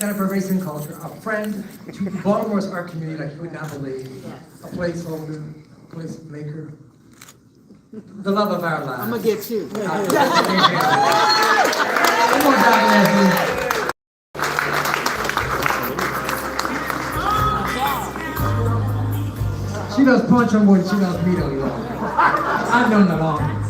center for race and culture, a friend to Baltimore's art community like you would not believe, a placeholder, a place maker, the love of our lives. I'm gonna get you. One more time, Leslie. She knows Poncho more than she knows me, though, y'all. I've known the longest.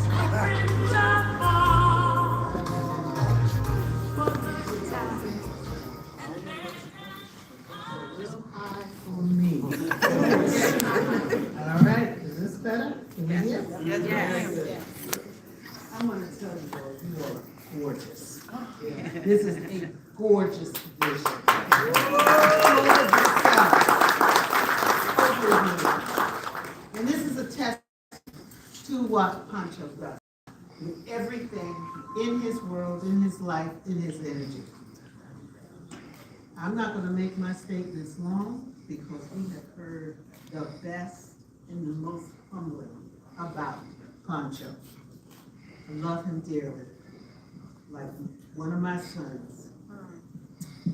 All right, is this better? Can we hear? Yes. I'm gonna tell you all, you are gorgeous. This is a gorgeous vision. And this is a test to what Poncho does. With everything in his world, in his life, in his energy. I'm not gonna make my statements long because we have heard the best and the most humbling about Poncho. I love him dearly, like one of my sons.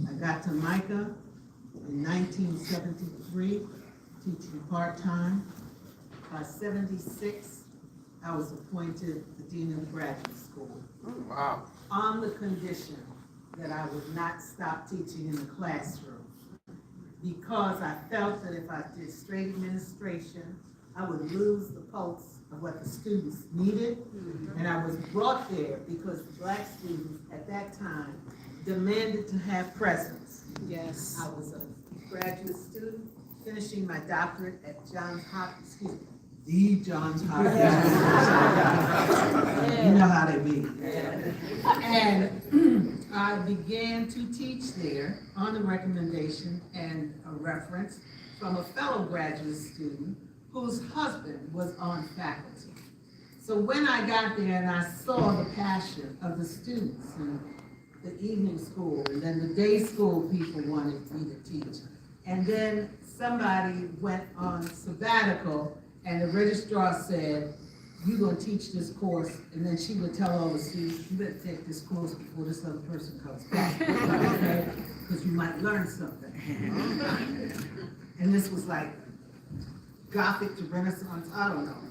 I got to Micah in 1973, teaching part-time. By 76, I was appointed the dean of the graduate school. Wow. On the condition that I would not stop teaching in the classroom, because I felt that if I did straight administration, I would lose the pulse of what the students needed. And I was brought there because the Black students at that time demanded to have presence. Yes. I was a graduate student finishing my doctorate at Johns Hopkins, the Johns Hopkins. You know how they be. And I began to teach there on the recommendation and a reference from a fellow graduate student whose husband was on faculty. So when I got there and I saw the passion of the students and the evening school, and then the day school people wanted me to teach. And then somebody went on sabbatical and the registrar said, "You're gonna teach this course," and then she would tell all the students, "You better take this course before this other person comes back, okay? Because you might learn something." And this was like Gothic to Renaissance, I don't know.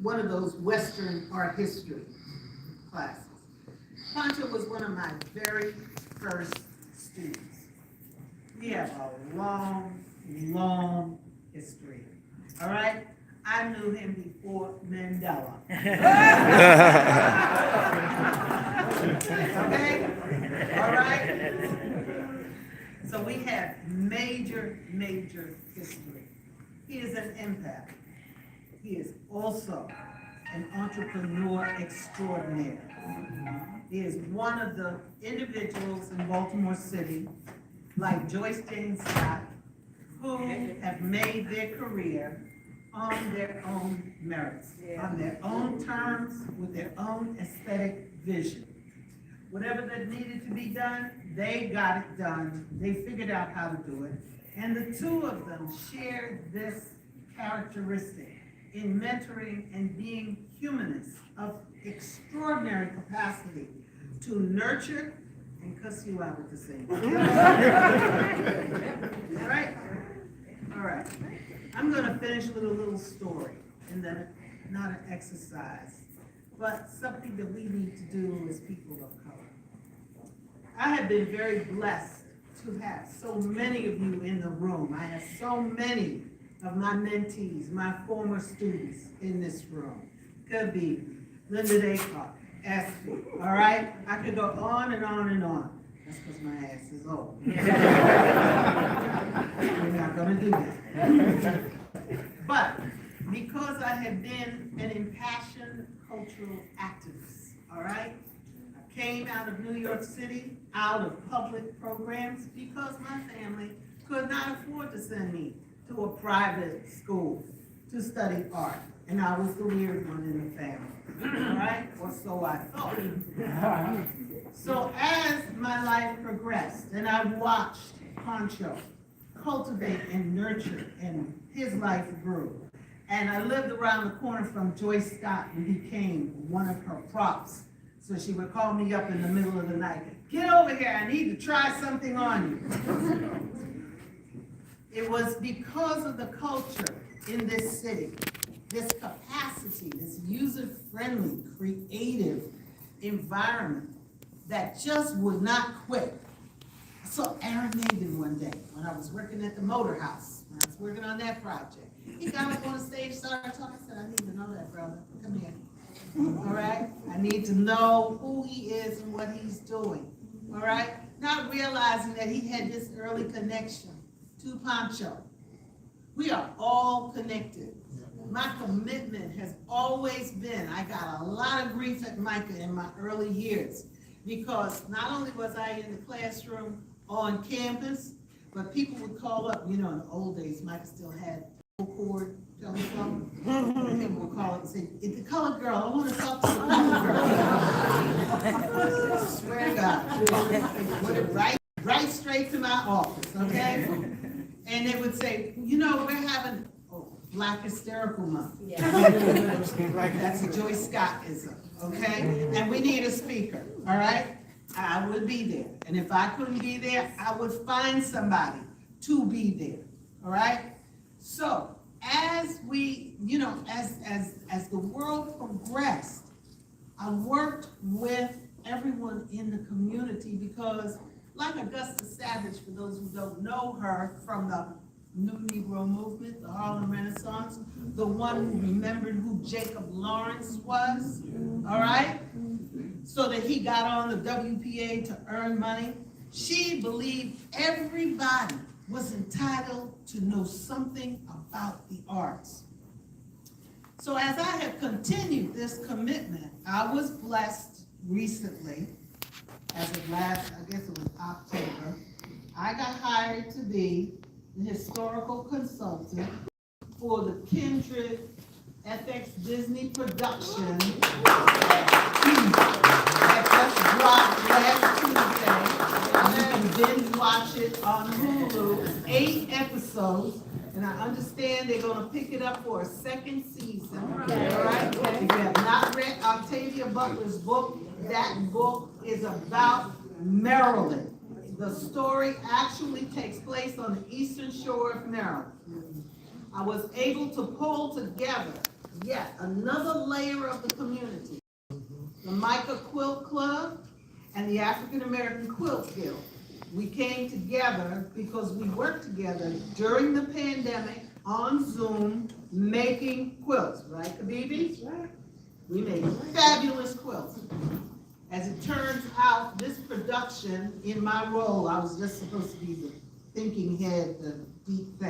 One of those Western art history classes. Poncho was one of my very first students. We have a long, long history, all right? I knew him before Mandela. Okay? All right? So we have major, major history. He is an empath. He is also an entrepreneur extraordinaire. He is one of the individuals in Baltimore City, like Joyce Jane Scott, who have made their career on their own merits, on their own terms, with their own aesthetic vision. Whatever that needed to be done, they got it done. They figured out how to do it. And the two of them shared this characteristic in mentoring and being humanists of extraordinary capacity to nurture and cuss you out at the same time. All right? All right. I'm going to finish with a little story, and then not an exercise, but something that we need to do as people of color. I have been very blessed to have so many of you in the room. I have so many of my mentees, my former students in this room. Could be Linda Descartes, Esther, all right? I could go on and on and on. That's because my ass is old. We're not gonna do that. But because I have been an impassioned cultural activist, all right? I came out of New York City, out of public programs, because my family could not afford to send me to a private school to study art. And I was the weird one in the family, all right? Or so I thought. So as my life progressed and I watched Poncho cultivate and nurture and his life grew, and I lived around the corner from Joyce Scott and became one of her props So she would call me up in the middle of the night. Get over here, I need to try something on you. It was because of the culture in this city, this capacity, this user-friendly, creative environment that just would not quit. I saw Aaron Maiden one day when I was working at the Motor House. When I was working on that project. He got up on the stage, started talking. I said, I need to know that, brother. Come here. All right? I need to know who he is and what he's doing. All right? Not realizing that he had this early connection to Poncho. We are all connected. My commitment has always been, I got a lot of grief at Micah in my early years because not only was I in the classroom on campus, but people would call up, you know, in the old days, Micah still had cord telephone. People would call up and say, it's the colored girl, I want to talk to the colored girl. I swear to God. They put it right straight to my office, okay? And they would say, you know, we're having Black Hysterical Month. Yeah. That's a Joyce Scottism, okay? And we need a speaker, all right? I would be there. And if I couldn't be there, I would find somebody to be there, all right? So as we, you know, as the world progressed, I worked with everyone in the community because like Augusta Savage, for those who don't know her from the New Negro Movement, the Harlem Renaissance, the one who remembered who Jacob Lawrence was, all right? So that he got on the WPA to earn money. She believed everybody was entitled to know something about the arts. So as I have continued this commitment, I was blessed recently, as of last, I guess it was October, I got hired to be the historical consultant for the Kindred FX Disney production that just dropped last Tuesday. You can binge watch it on Hulu. It's 8 episodes, and I understand they're gonna pick it up for a second season. Okay. All right? If you have not read Octavia Butler's book, that book is about Maryland. The story actually takes place on the eastern shore of Maryland. I was able to pull together yet another layer of the community, the Micah Quilt Club and the African American Quilt Guild. We came together because we worked together during the pandemic on Zoom making quilts, right, Kabibi? Right. We made fabulous quilts. As it turns out, this production, in my role, I was just supposed to be the thinking head, the deep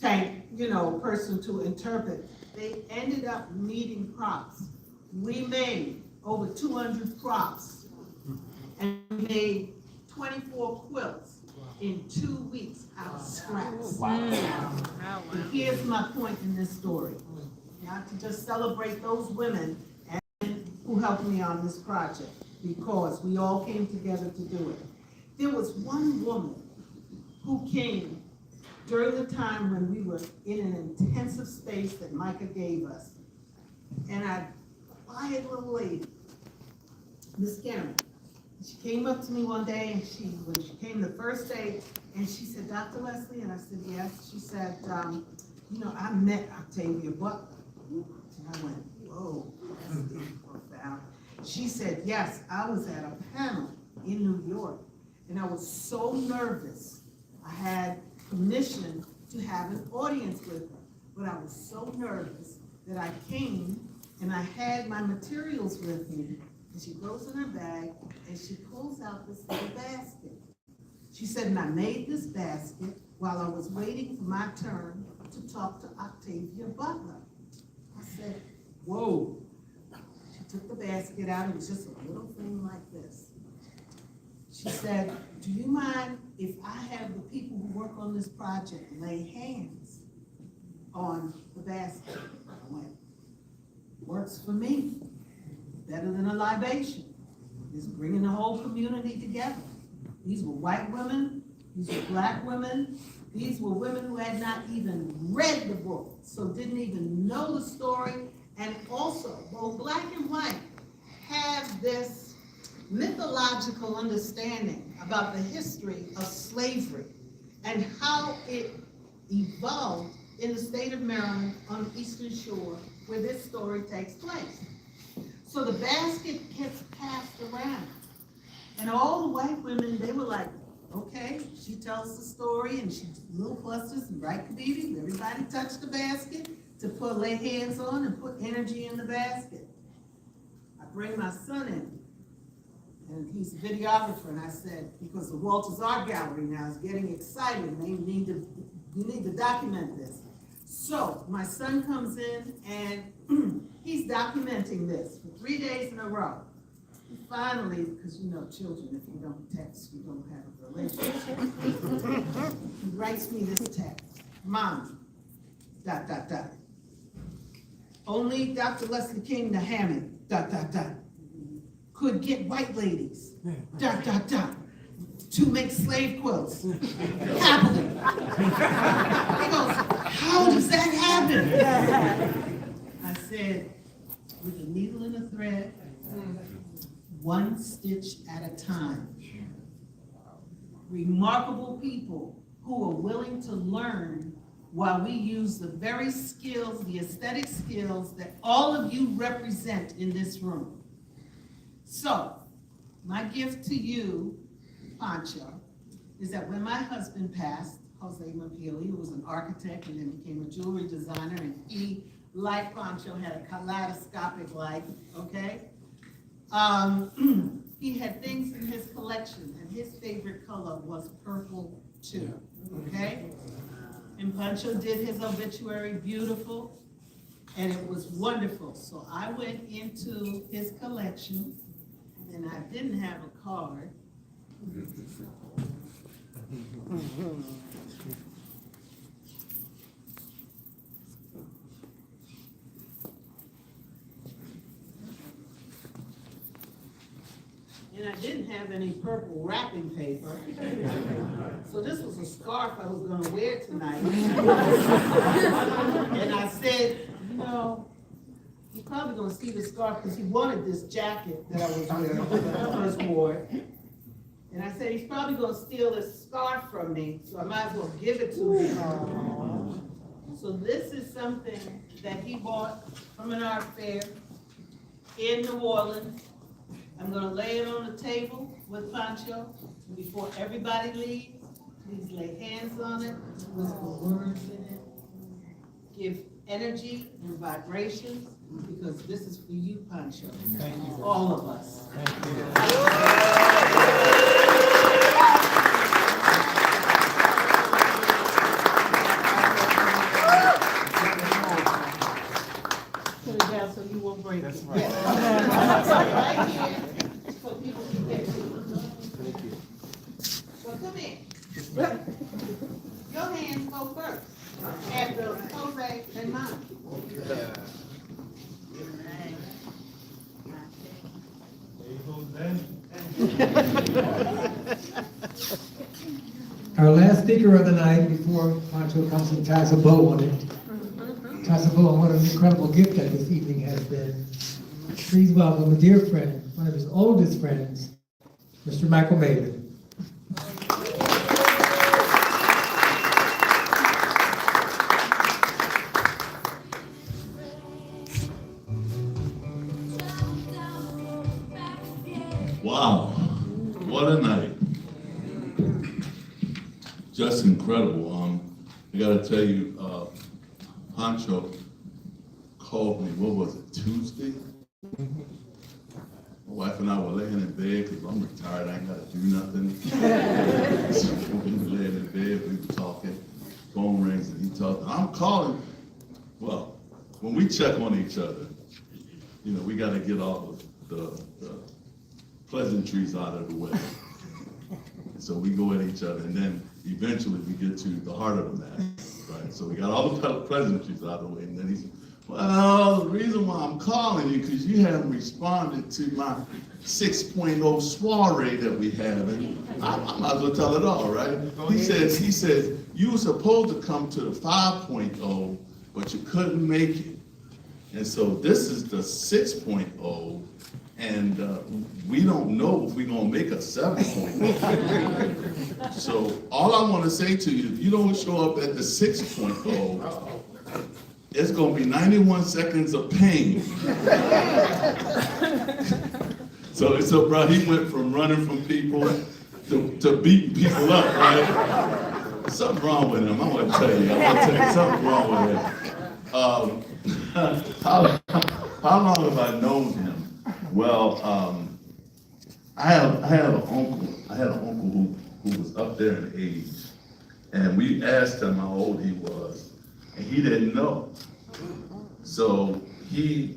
tank, you know, person to interpret. They ended up needing props. We made over 200 props and we made 24 quilts in 2 weeks out of scraps. Wow. And here's my point in this story. Not to just celebrate those women who helped me on this project, because we all came together to do it. There was one woman who came during the time when we were in an intensive space that Micah gave us. And a quiet little lady, Miss Karen, she came up to me one day, and when she came the first day, and she said, Dr. Leslie, and I said, yes. She said, you know, I met Octavia Butler. And I went, whoa, that's deep, profound. She said, yes, I was at a panel in New York, and I was so nervous. I had permission to have an audience with her, but I was so nervous that I came and I had my materials with me, and she goes in her bag and she pulls out this little basket. She said, and I made this basket while I was waiting for my turn to talk to Octavia Butler. I said, whoa. She took the basket out. It was just a little thing like this. She said, do you mind if I have the people who work on this project lay hands on the basket? I went, works for me. Better than a libation. It's bringing the whole community together. These were white women. These were black women. These were women who had not even read the book, so didn't even know the story, and also, both black and white, have this mythological understanding about the history of slavery and how it evolved in the state of Maryland on the Eastern Shore where this story takes place. So the basket gets passed around. And all the white women, they were like, okay, she tells the story and she's little clusters and bright kabibi. Everybody touch the basket to lay hands on and put energy in the basket. I bring my son in, and he's a videographer, and I said, because the Walters Art Gallery now is getting excited, and you need to document this. So my son comes in, and he's documenting this for 3 days in a row. And finally, because you know children, if you don't text, you don't have a relationship. He writes me this text, Mom, ... Only Dr. Leslie King the Hammond, ... could get white ladies, ... to make slave quilts, happily. He goes, how does that happen? I said, with a needle and a thread, one stitch at a time. Remarkable people who are willing to learn while we use the very skills, the aesthetic skills that all of you represent in this room. So, my gift to you, Poncho, is that when my husband passed, Jose Mapili, who was an architect and then became a jewelry designer, and he, like Poncho, had a kaleidoscopic life, okay? He had things in his collection, and his favorite color was purple too, okay? And Poncho did his obituary beautiful, and it was wonderful. So I went into his collection, and I didn't have a card. And I didn't have any purple wrapping paper. So this was a scarf I was gonna wear tonight. And I said, you know, he's probably gonna see the scarf because he wanted this jacket that I was wearing when I first wore it. And I said, he's probably gonna steal this scarf from me, so I might as well give it to him. So this is something that he bought from an art fair in New Orleans. I'm gonna lay it on the table with Poncho. Before everybody leaves, please lay hands on it, whisper words in it, give energy and vibrations, because this is for you, Poncho. Thank you. All of us. Thank you. Put it down so you won't break it. That's right. Right here, so people can get you. Thank you. So come in. Your hands go first, after Jose and mine. Our last speaker of the night, before Poncho comes and ties a bow on it, ties a bow on what an incredible gift that this evening has been. Please welcome a dear friend, one of his oldest friends, Mr. Michael Maven. Wow, what a night. Just incredible. I gotta tell you, Poncho called me, what was it, Tuesday? My wife and I were laying in bed, because I'm retired, I ain't gotta do nothing. So we were laying in bed, we were talking, phone rings, and he talked, I'm calling. Well, when we check on each other, you know, we gotta get all the pleasantries out of the way. So we go at each other, and then eventually we get to the heart of the matter, right? So we got all the pleasantries out of the way, and then he said, well, the reason why I'm calling you, because you haven't responded to my 6.0 soiree that we have, and I might as well tell it all, right? He says, you were supposed to come to the 5.0, but you couldn't make it. And so this is the 6.0, And we don't know if we're gonna make a 7.0. So all I wanna say to you, if you don't show up at the 6.0, it's gonna be 91 seconds of pain. So bro, he went from running from people to beating people up, right? Something wrong with him, I'm gonna tell you something wrong with him. How long have I known him? Well, I had an uncle who was up there in age, and we asked him how old he was, and he didn't know. So he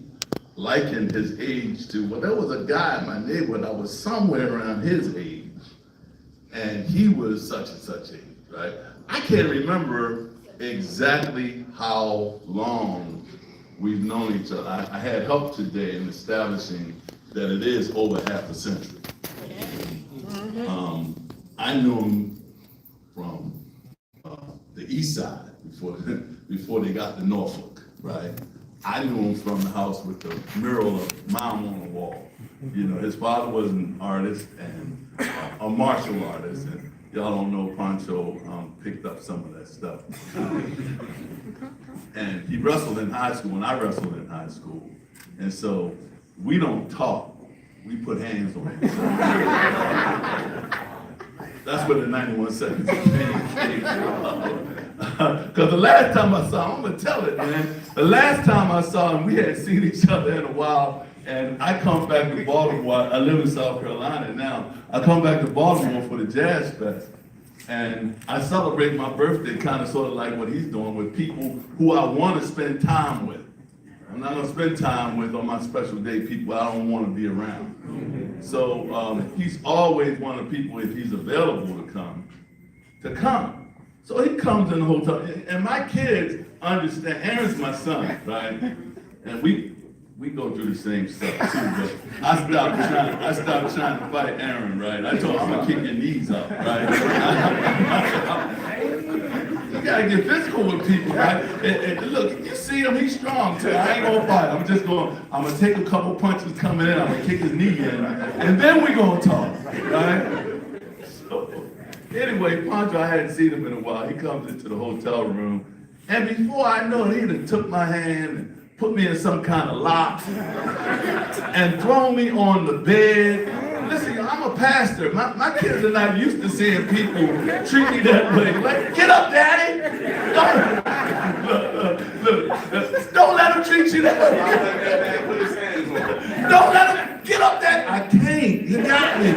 likened his age to, well, there was a guy in my neighborhood that was somewhere around his age, and he was such and such age, right? I can't remember exactly how long we've known each other. I had help today in establishing that it is over half a century. I knew him from the east side before they got to Norfolk, right? I knew him from the house with the mural of Mom on the wall. You know, his father was an artist and a martial artist, and y'all don't know Poncho picked up some of that stuff. And he wrestled in high school, and I wrestled in high school. And so we don't talk, we put hands on each other. That's where the 91 seconds of pain came from. Because the last time I saw him, I'm gonna tell it, man. The last time I saw him, we hadn't seen each other in a while, and I come back to Baltimore. I live in South Carolina now. I come back to Baltimore for the Jazz Fest, and I celebrate my birthday kind of sort of like what he's doing with people who I want to spend time with. I'm not gonna spend time with on my special day people I don't want to be around. So he's always one of the people, if he's available to come. So he comes in the hotel, and my kids understand. Aaron's my son, right? And we go through the same stuff too. But I stopped trying to fight Aaron, right? I told him I'm gonna kick your knees up, right? You gotta get physical with people, right? And look, you see him, he's strong too. I ain't gonna fight. I'm gonna take a couple punches coming in. I'm gonna kick his knee in, and then we gonna talk, right? Anyway, Poncho, I hadn't seen him in a while. He comes into the hotel room, and before I know it, he done took my hand and put me in some kind of lock and thrown me on the bed. Listen, I'm a pastor. My kids are not used to seeing people treat me that way. Like, get up, Daddy. Don't let him treat you that way. Don't let him get up, Daddy. I can't. He got me.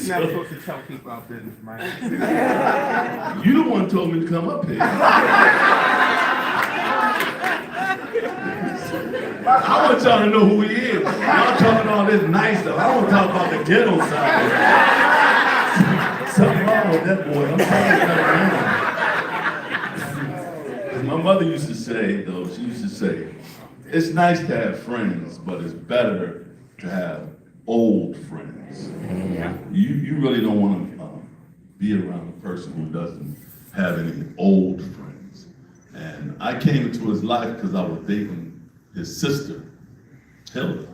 You're not supposed to tell people our business, man. You the one told me to come up here. I want y'all to know who he is. Y'all talking all this nice stuff. I want to talk about the ghetto side. Something wrong with that boy. I'm telling you. My mother used to say, though, she used to say, it's nice to have friends, but it's better to have old friends. You really don't want to be around a person who doesn't have any old friends. And I came into his life because I was dating his sister, Hilda.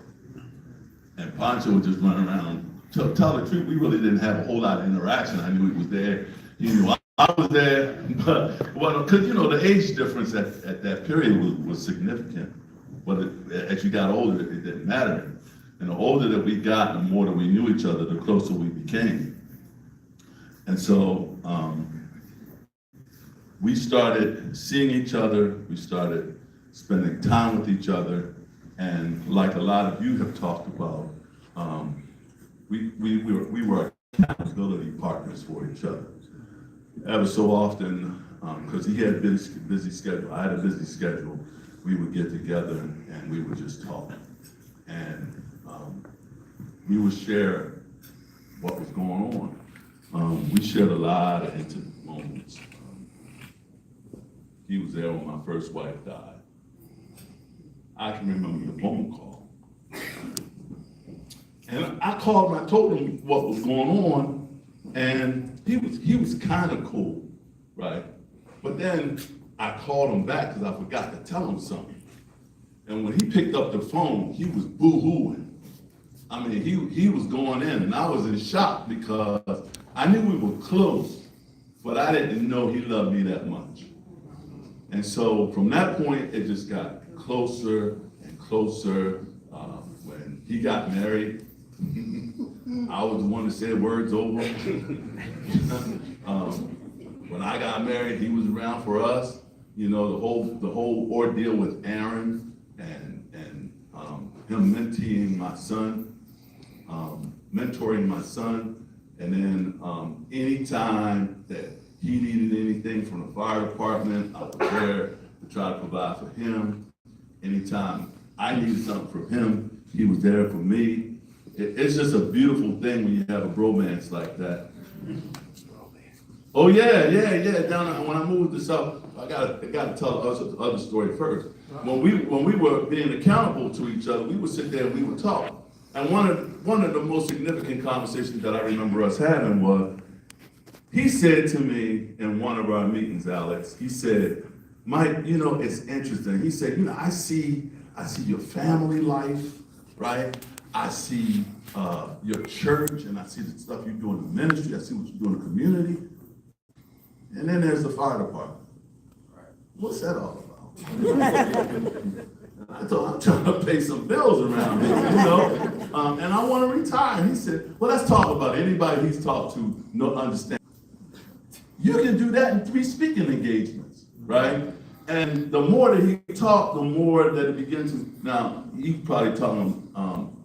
And Poncho would just run around. To tell the truth, we really didn't have a whole lot of interaction. I knew he was there. He knew I was there. But, because, you know, the age difference at that period was significant. But as you got older, it didn't matter. And the older that we got, the more that we knew each other, the closer we became. And so we started seeing each other, we started spending time with each other, and like a lot of you have talked about, we were accountability partners for each other. Ever so often, because he had a busy schedule, I had a busy schedule, we would get together and we would just talk. And we would share what was going on. We shared a lot of intimate moments. He was there when my first wife died. I can remember the phone call. And I called him, I told him what was going on, and he was kind of cool, right? But then I called him back because I forgot to tell him something. And when he picked up the phone, he was boo-hooing. I mean, he was going in, and I was in shock because I knew we were close, but I didn't know he loved me that much. And so from that point, it just got closer and closer. When he got married, I was the one that said words over. When I got married, he was around for us. You know, the whole ordeal with Aaron and him mentoring my son, and then anytime that he needed anything from the fire department, I was there to try to provide for him. Anytime I needed something from him, he was there for me. It's just a beautiful thing when you have a bromance like that. Oh yeah. Down when I moved to South, I gotta tell the other story first. When we were being accountable to each other, we would sit there and we would talk. And one of the most significant conversations that I remember us having was, he said to me in one of our meetings, Alex, he said, Mike, you know, it's interesting. He said, you know, I see your family life, right? I see your church, and I see the stuff you do in the ministry. I see what you do in the community. And then there's the fire department. What's that all about? I told him, I'm trying to pay some bills around here, you know, and I want to retire. And he said, well, let's talk about it. Anybody he's talked to understand. You can do that in 3 speaking engagements, right? And the more that he talked, the more that it begins to, now, he's probably talking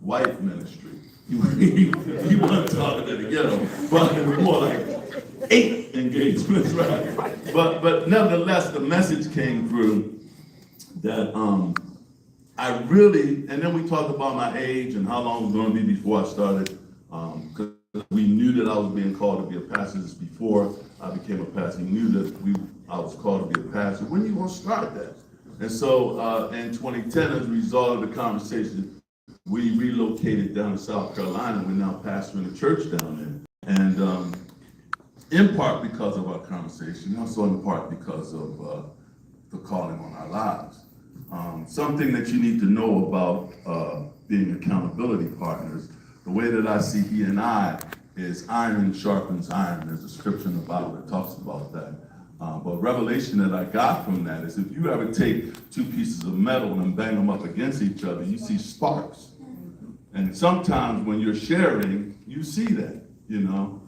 white ministry. He wasn't talking to the ghetto, but it was more like 8 engagements, right? But nevertheless, the message came through that I really, and then we talked about my age and how long it was going to be before I started, because we knew that I was being called to be a pastor. This before I became a pastor. We knew that I was called to be a pastor. When are you going to start that? And so in 2010, as a result of the conversation, we relocated down to South Carolina. We're now pastoring a church down there. And in part because of our conversation, also in part because of the calling on our lives. Something that you need to know about being accountability partners, the way that I see he and I is iron sharpens iron. There's a scripture in the Bible that talks about that. But revelation that I got from that is if you ever take 2 pieces of metal and bang them up against each other, you see sparks. And sometimes when you're sharing, you see that, you know.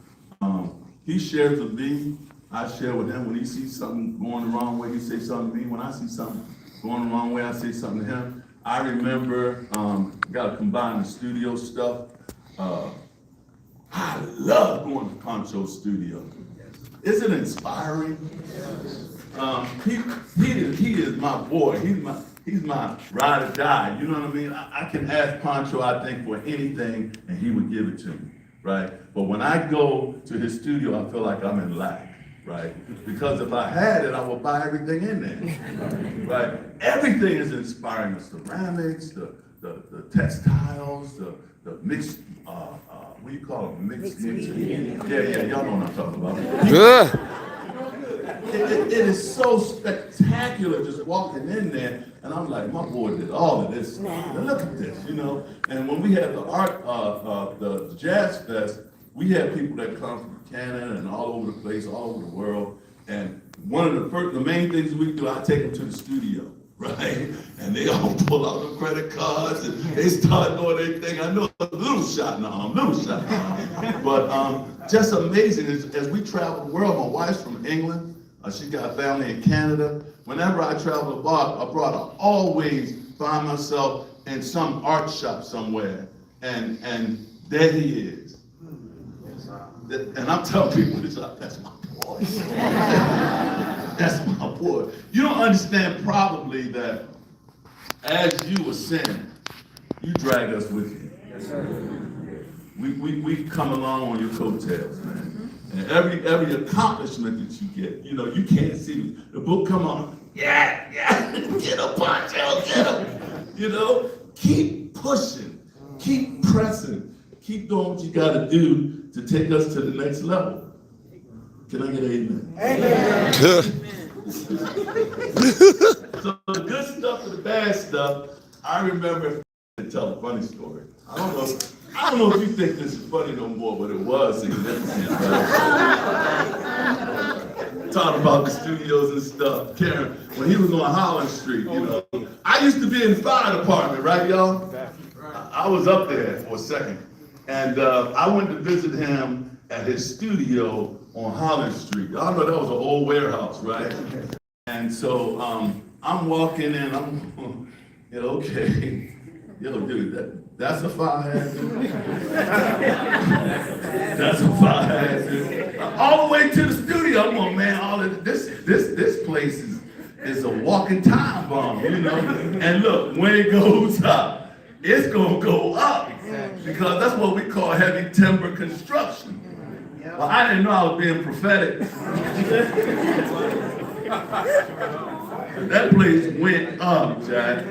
He shares with me, I share with him. When he sees something going the wrong way, he says something to me. When I see something going the wrong way, I say something to him. I remember, got to combine the studio stuff. I love going to Poncho's studio. Isn't it inspiring? He is my boy. He's my ride or die. You know what I mean? I can ask Poncho, I think, for anything, and he would give it to me, right? But when I go to his studio, I feel like I'm in lack, right? Because if I had it, I would buy everything in there, right? Everything is inspiring. The ceramics, the textiles, the mixed, what do you call it? Mixed. Yeah, y'all know what I'm talking about. Good. It is so spectacular just walking in there, and I'm like, my boy did all of this. Now look at this, you know. And when we had the the Jazz Fest, we had people that come from Canada and all over the place, all over the world. And one of the main things we do, I take them to the studio, right? And they all pull out the credit cards and they start doing their thing. I know a little shot in the arm, but just amazing. As we travel the world, my wife's from England. She got family in Canada. Whenever I travel abroad, I always find myself in some art shop somewhere, and there he is. And I'm telling people, that's my boy. That's my boy. You don't understand probably that as you ascend, you drag us with you. Yes, sir. We come along on your coattails, man. And every accomplishment that you get, you know, you can't see me. The book come on, yeah, get a Poncho, get him. You know, keep pushing, keep pressing, keep doing what you gotta do to take us to the next level. Can I get an amen? Amen. So the good stuff and the bad stuff, I remember to tell a funny story. I don't know if you think this is funny no more, but it was significant. Talking about the studios and stuff. Karen, when he was on Holland Street, you know. I used to be in the fire department, right, y'all? I was up there for a second. And I went to visit him at his studio on Holland Street. Y'all know that was an old warehouse, right? And so I'm walking in, I'm, you know, okay. Yo, dude, that's a fire hazard. That's a fire hazard. All the way to the studio, I'm going, man, all of this place is a walking time bomb, you know? And look, when it goes up, it's gonna go up. Because that's what we call heavy timber construction. Well, I didn't know I was being prophetic. That place went up, Jack.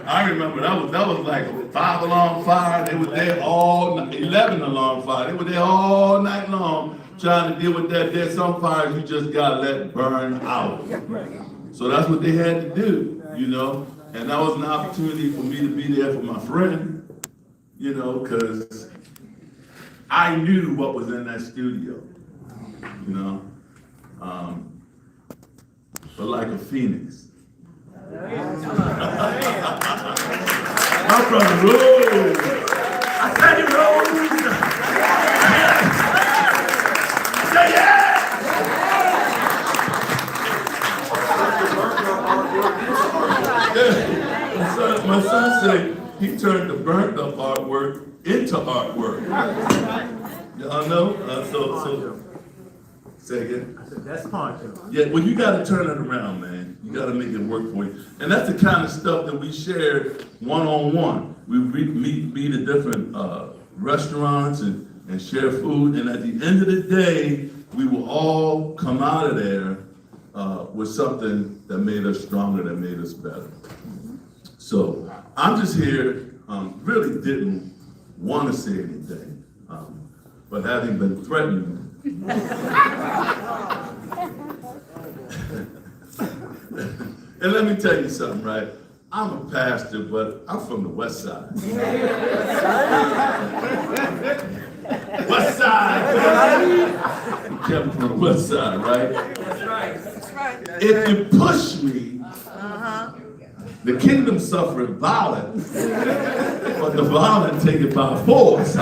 I remember that was like a 5-alarm fire. They were there all night, 11-alarm fire. They were there all night long trying to deal with that. There's some fires you just gotta let burn out. So that's what they had to do, you know. And that was an opportunity for me to be there for my friend, you know, because I knew what was in that studio, you know. But like a phoenix. My brother rose. I said he rose. I said yeah. My son said he turned the burnt up artwork into artwork. Y'all know? So say again. I said, that's Poncho. Yeah, well, you got to turn it around, man. You got to make it work for you. And that's the kind of stuff that we shared one-on-one. We meet at different restaurants and share food. And at the end of the day, we will all come out of there with something that made us stronger, that made us better. So I'm just here, really didn't want to say anything, but having been threatened, and let me tell you something, right? I'm a pastor, but I'm from the West Side. West Side! Kevin from the West Side, right? That's right. That's right. If you push me, the kingdom suffereth violence, but the violent take it by force.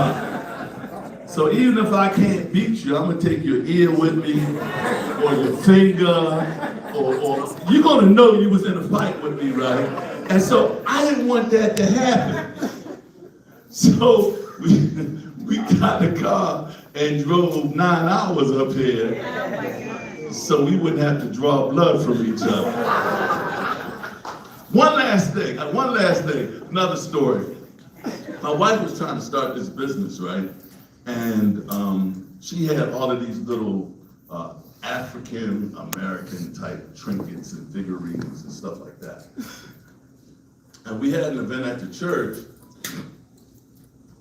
So even if I can't beat you, I'm gonna take your ear with me, or your finger, or you're gonna know you was in a fight with me, right? And so I didn't want that to happen. So we got the car and drove 9 hours up here, so we wouldn't have to draw blood from each other. One last thing, another story. My wife was trying to start this business, right? And she had all of these little African American type trinkets and figurines and stuff like that. And we had an event at the church.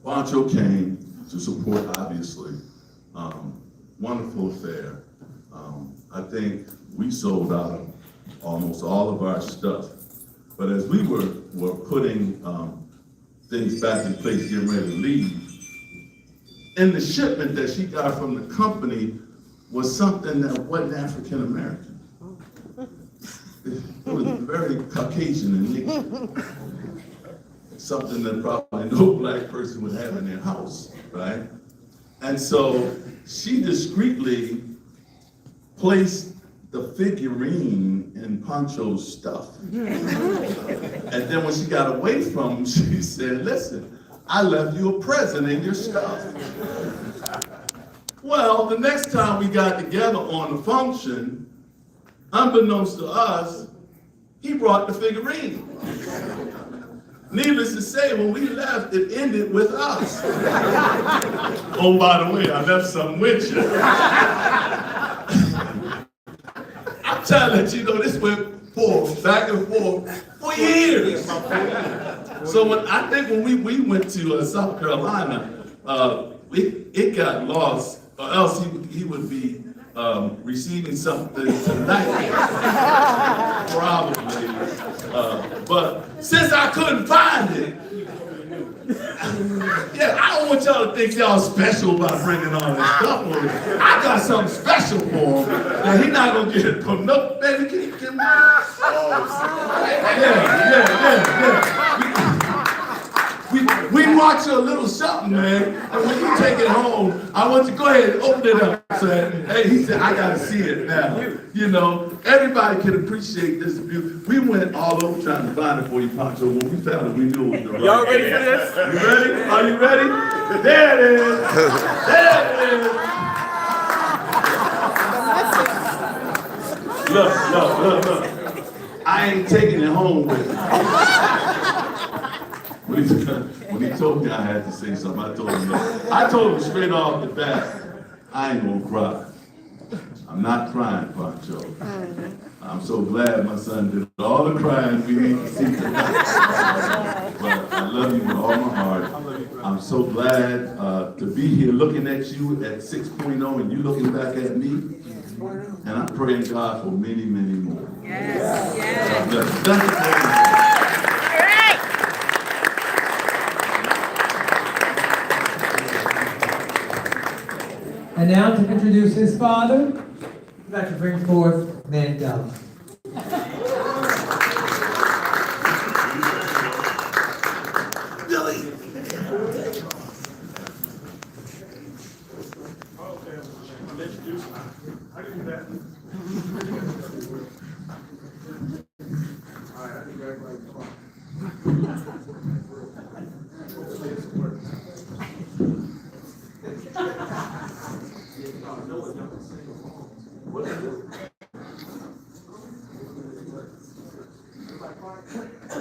PONCHO came to support, obviously. Wonderful affair. I think we sold out almost all of our stuff. But as we were putting things back in place, getting ready to leave, and the shipment that she got from the company was something that wasn't African American. It was very Caucasian in nature. Something that probably no black person would have in their house, right? And so she discreetly placed the figurine in PONCHO's stuff. And then when she got away from him, she said, listen, I left you a present in your stuff. Well, the next time we got together on the function, unbeknownst to us, he brought the figurine. Needless to say, when we left, it ended with us. Oh, by the way, I left something with you. I'm trying to let you know this went back and forth for years. So when we went to South Carolina, it got lost, or else he would be receiving something tonight, probably. But since I couldn't find it. Yeah, I don't want y'all to think y'all special by bringing all this stuff on me. I got something special for him. Now, he's not going to get it from no, baby, can you give me? Yeah. We watch you a little something, man. And when you take it home, I want you to go ahead and open it up. Hey, he said, I got to see it now. You know, everybody can appreciate this view. We went all over trying to find it for you, Poncho. When we found it, we knew it was the right. Y'all ready for this? You ready? Are you ready? There it is. There it is. Look. I ain't taking it home with me. When he told me I had to say something, I told him straight off the bat, I ain't gonna cry. I'm not crying, Poncho. I'm so glad my son did all the crying we need to see tonight. But I love you with all my heart. I'm so glad to be here looking at you at 6.0 and you looking back at me. And I'm praying God for many, many more. Yes. God bless you. Thank you very much. And now to introduce his father, I'd like to bring forth Mandela.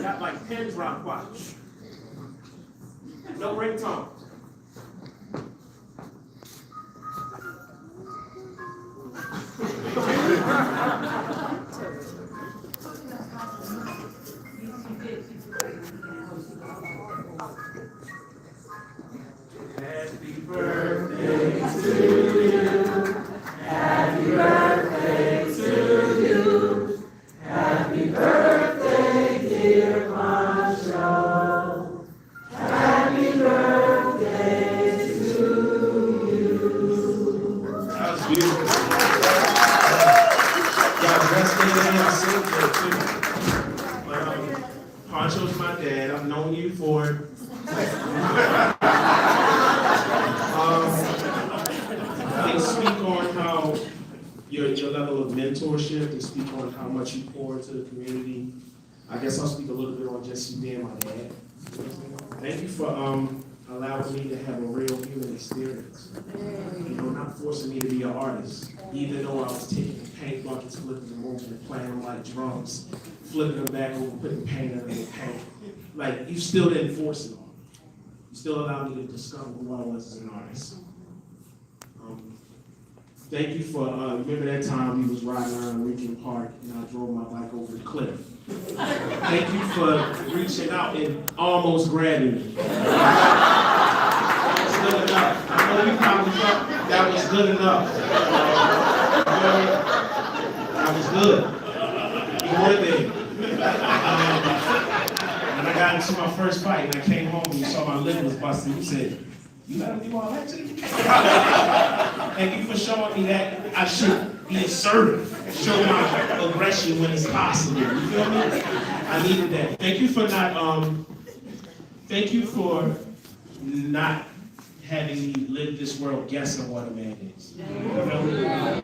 Got like pin drop watch. No ringtone. Happy birthday to you. Happy birthday to you. Happy birthday, dear Poncho. Happy birthday to you. That was beautiful. Got the best thing in my city too. But Poncho's my dad. I've known you for they speak on how your level of mentorship, they speak on how much you pour into the community. I guess I'll speak a little bit on just you being my dad. Thank you for allowing me to have a real human experience. You know, not forcing me to be an artist, even though I was taking paint buckets, flipping them over and playing them like drums, flipping them back over, putting paint under the paint. Like, you still didn't force it on me. You still allowed me to discover who I was as an artist. Thank you for, remember that time we was riding around Lincoln Park and I drove my bike over the cliff. Thank you for reaching out and almost grabbing me. That was good enough. I know you probably thought that was good enough. That was good. You were there. When I got into my first fight and I came home and you saw my lip was busted, you said, "You let him do all that to you?" Thank you for showing me that I should be assertive, show my aggression when it's possible. You feel me? I needed that. Thank you for not having me live this world guessing what a man is. You feel me?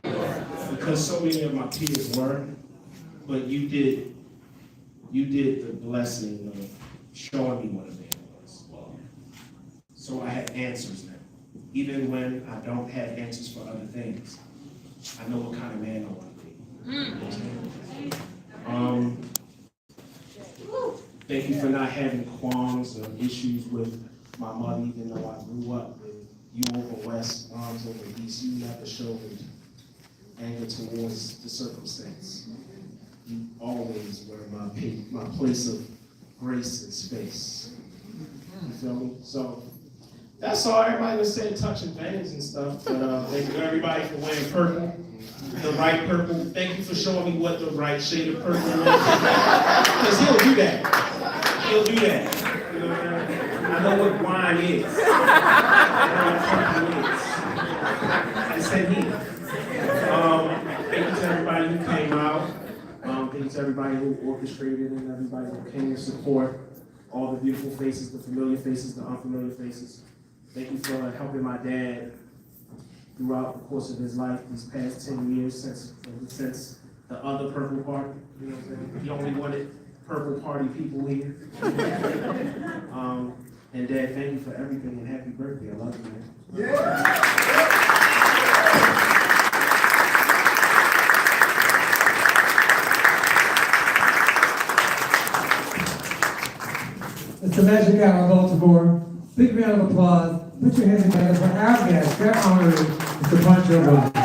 Because so many of my peers were, but you did the blessing of showing me what a man was. So I have answers now. Even when I don't have answers for other things, I know what kind of man I want to be. Thank you for not having qualms or issues with my mother, even though I grew up with you over West, moms over East. You never showed anger towards the circumstance. You always were my place of grace and space. You feel me? So that's all. Everybody was saying touching things and stuff. But thank you everybody for wearing purple, the right purple. Thank you for showing me what the right shade of purple was. Because he'll do that. still do that. You know what I mean? I know what wine is. I know what pumpkin is. I said he. Thank you to everybody who came out. Thank you to everybody who orchestrated and everybody who came to support all the beautiful faces, the familiar faces, the unfamiliar faces. Thank you for helping my dad throughout the course of his life these past 10 years since the other Purple Party. You know what I'm saying? He only wanted Purple Party people here. And Dad, thank you for everything and happy birthday. I love you, man. It's the magic hour of Baltimore. Big round of applause. Put your hands together for our guest, their honorary Mr. Poncho.